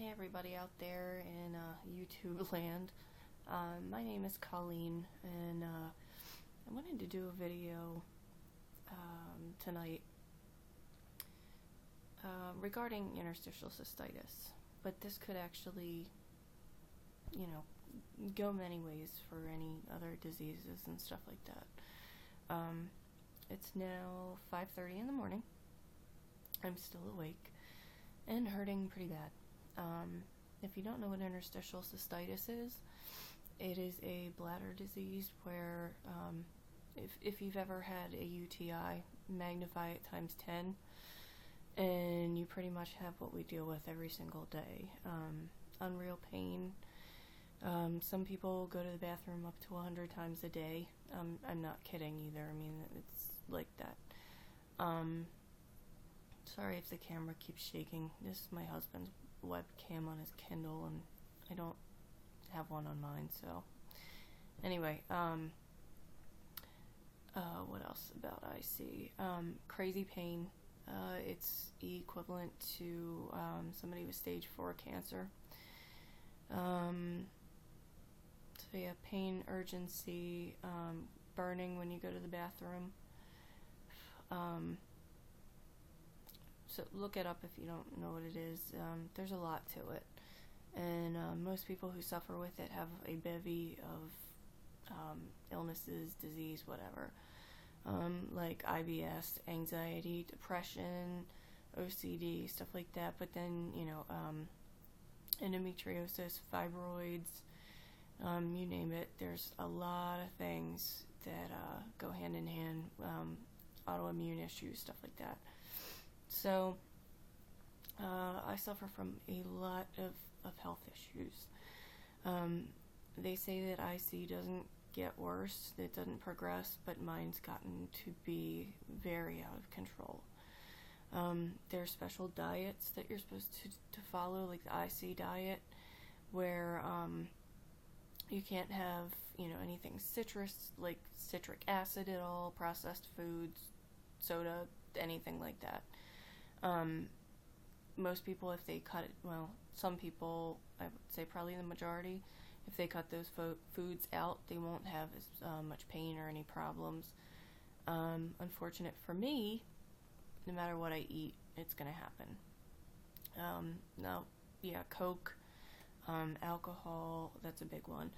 Hey everybody out there in YouTube land. My name is Colleen, and I wanted to do a video tonight regarding interstitial cystitis, but this could actually, go many ways for any other diseases and stuff like that. It's now 5:30 in the morning. I'm still awake and hurting pretty bad. If you don't know what interstitial cystitis is, it is a bladder disease where if you've ever had a UTI, magnify it times 10, and you pretty much have what we deal with every single day. Unreal pain. Some people go to the bathroom up to 100 times a day. I'm not kidding either. I mean, it's like that. Sorry if the camera keeps shaking. This is my husband's webcam on his Kindle, and I don't have one on mine, so anyway, what else about IC? Crazy pain. It's equivalent to somebody with stage 4 cancer. So yeah, pain, urgency, burning when you go to the bathroom. So look it up if you don't know what it is. There's a lot to it, and most people who suffer with it have a bevy of illnesses, disease, whatever, like IBS, anxiety, depression, OCD, stuff like that. But then, endometriosis, fibroids, you name it. There's a lot of things that go hand in hand, autoimmune issues, stuff like that. So, I suffer from a lot of health issues. They say that IC doesn't get worse, it doesn't progress, but mine's gotten to be very out of control. There's special diets that you're supposed to follow, like the IC diet, where you can't have, anything citrus, like citric acid at all, processed foods, soda, anything like that. Most people, if they cut it, some people, I would say probably the majority, if they cut those foods out, they won't have as much pain or any problems. Unfortunate for me, no matter what I eat, it's going to happen. Now, yeah, Coke, alcohol, that's a big one.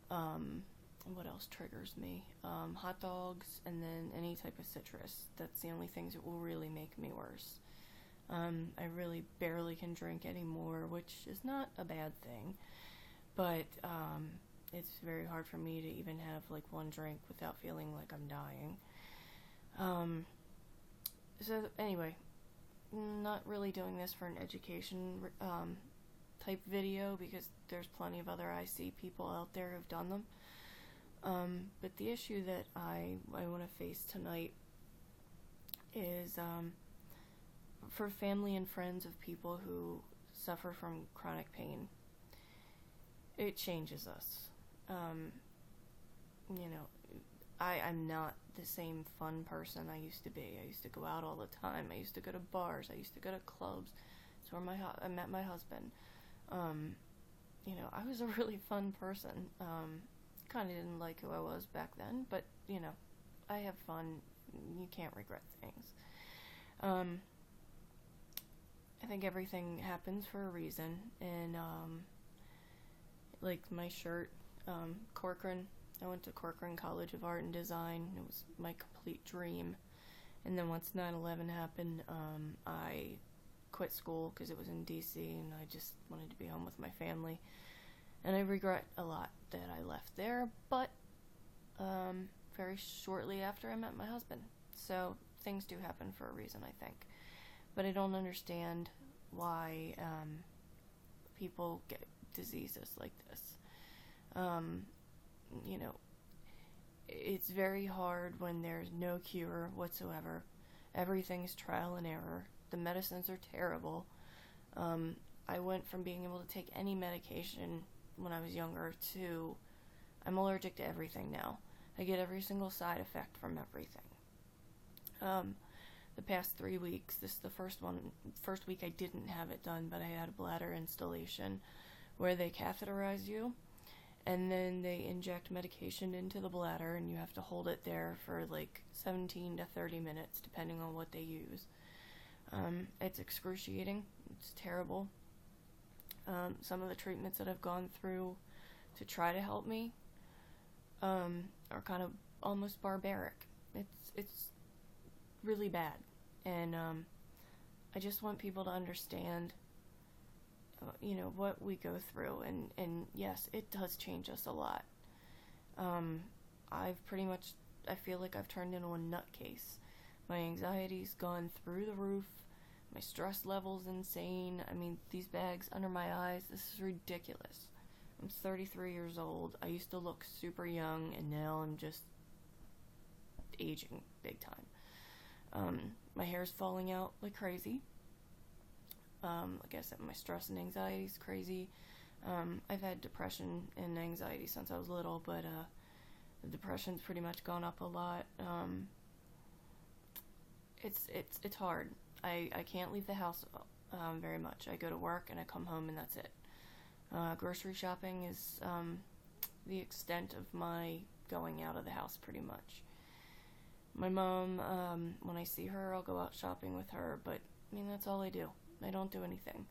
What else triggers me? Hot dogs, and then any type of citrus. That's the only things that will really make me worse. I really barely can drink anymore, which is not a bad thing, but it's very hard for me to even have like one drink without feeling like I'm dying. So anyway, not really doing this for an education type video, because there's plenty of other IC people out there who've done them. But the issue that I want to face tonight is for family and friends of people who suffer from chronic pain. It changes us. I'm not the same fun person I used to be. I used to go out all the time. I used to go to bars. I used to go to clubs. It's where I met my husband. I was a really fun person. Kind of didn't like who I was back then, but, I have fun. You can't regret things. I think everything happens for a reason, and, like my shirt, Corcoran, I went to Corcoran College of Art and Design. It was my complete dream. And then once 9/11 happened, I quit school because it was in DC, and I just wanted to be home with my family. And I regret a lot that I left there, but very shortly after I met my husband. So things do happen for a reason, I think. But I don't understand why people get diseases like this. It's very hard when there's no cure whatsoever. Everything's trial and error. The medicines are terrible. I went from being able to take any medication when I was younger to I'm allergic to everything now. I get every single side effect from everything. the past 3 weeks. This is the first week I didn't have it done, but I had a bladder installation where they catheterize you, and then they inject medication into the bladder, and you have to hold it there for like 17 to 30 minutes, depending on what they use. It's excruciating. It's terrible. Some of the treatments that I've gone through to try to help me are kind of almost barbaric. It's really bad, and I just want people to understand, what we go through, and yes, it does change us a lot. I feel like I've turned into a nutcase. My anxiety's gone through the roof. My stress level's insane. I mean, these bags under my eyes, this is ridiculous. I'm 33 years old. I used to look super young, and now I'm just aging big time. My hair's falling out like crazy. Like I said, my stress and anxiety is crazy. I've had depression and anxiety since I was little, but the depression's pretty much gone up a lot. It's hard. I can't leave the house very much. I go to work and I come home and that's it. Grocery shopping is the extent of my going out of the house, pretty much. My mom, when I see her, I'll go out shopping with her, but I mean, that's all I do. I don't do anything.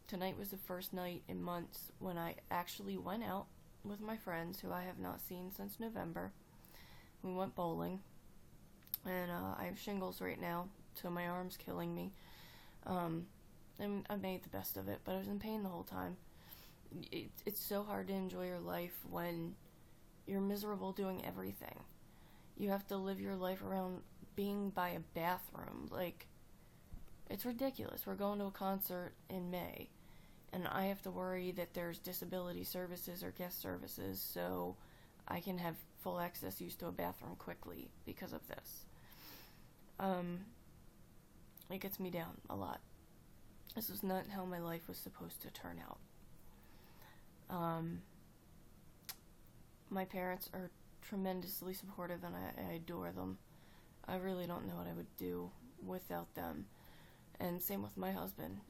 Tonight was the first night in months when I actually went out with my friends, who I have not seen since November. We went bowling, and I have shingles right now, so my arm's killing me. And I made the best of it, but I was in pain the whole time. It's so hard to enjoy your life when you're miserable doing everything. You have to live your life around being by a bathroom. Like, it's ridiculous. We're going to a concert in May, and I have to worry that there's disability services or guest services, so I can have full access use to a bathroom quickly because of this. It gets me down a lot. This was not how my life was supposed to turn out. My parents are tremendously supportive, and I adore them. I really don't know what I would do without them. And same with my husband.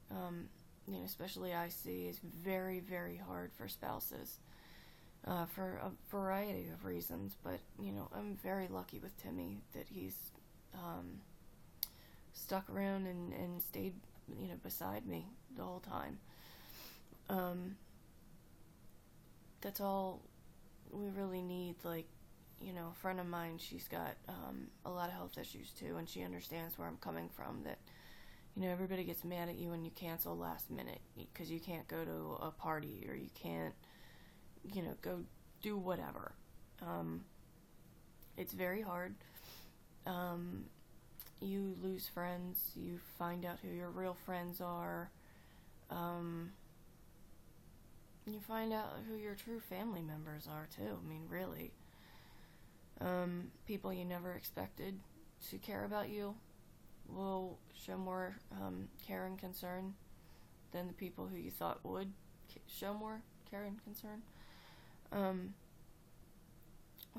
Especially IC is very, very hard for spouses, for a variety of reasons. But, I'm very lucky with Timmy that he's stuck around and stayed, beside me the whole time. That's all we really need. Like, a friend of mine, she's got a lot of health issues too, and she understands where I'm coming from, that everybody gets mad at you when you cancel last minute because you can't go to a party, or you can't go do whatever. It's very hard. You lose friends, you find out who your real friends are, you find out who your true family members are too. I mean, really. People you never expected to care about you will show more care and concern than the people who you thought would show more care and concern.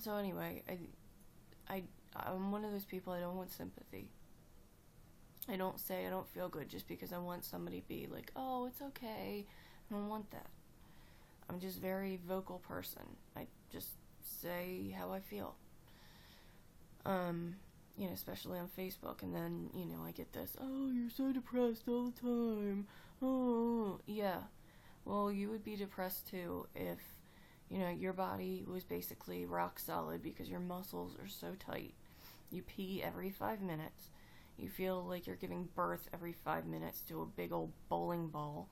So anyway, I'm one of those people. I don't want sympathy. I don't say I don't feel good just because I want somebody to be like, oh, it's okay. I don't want that. I'm just a very vocal person. I just say how I feel. Especially on Facebook, and then, I get this, oh, you're so depressed all the time. Oh, yeah. Well, you would be depressed too if, your body was basically rock solid because your muscles are so tight. You pee every 5 minutes. You feel like you're giving birth every 5 minutes to a big old bowling ball.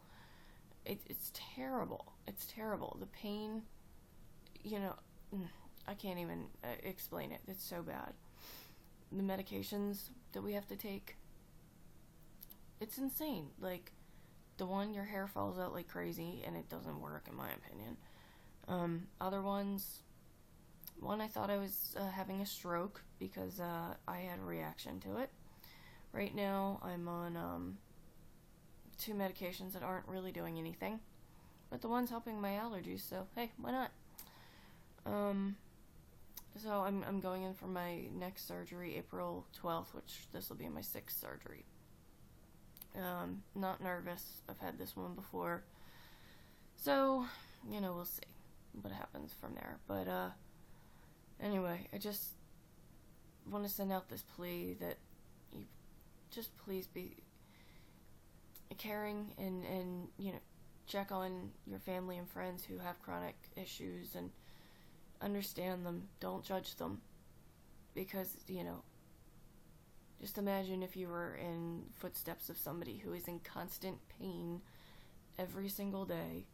It's terrible. It's terrible. The pain, I can't even explain it. It's so bad. The medications that we have to take, it's insane. Like, the one, your hair falls out like crazy, and it doesn't work, in my opinion. Other ones, one, I thought I was having a stroke because I had a reaction to it. Right now, I'm on 2 medications that aren't really doing anything, but the one's helping my allergies, so hey, why not? So I'm going in for my next surgery April 12th, which this will be my 6th surgery. Not nervous. I've had this one before. So, we'll see what happens from there. But, anyway, I just want to send out this plea that you just please be caring and check on your family and friends who have chronic issues and understand them. Don't judge them. Because, just imagine if you were in footsteps of somebody who is in constant pain every single day,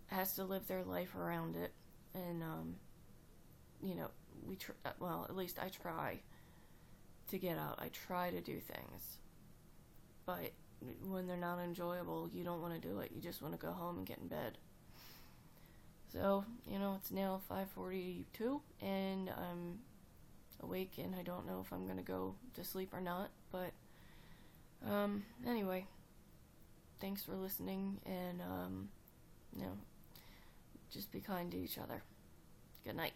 has to live their life around it, and, at least I try to get out. I try to do things. But when they're not enjoyable, you don't want to do it. You just want to go home and get in bed. So, it's now 5:42, and I'm awake, and I don't know if I'm going to go to sleep or not, but, anyway, thanks for listening, and, just be kind to each other. Good night.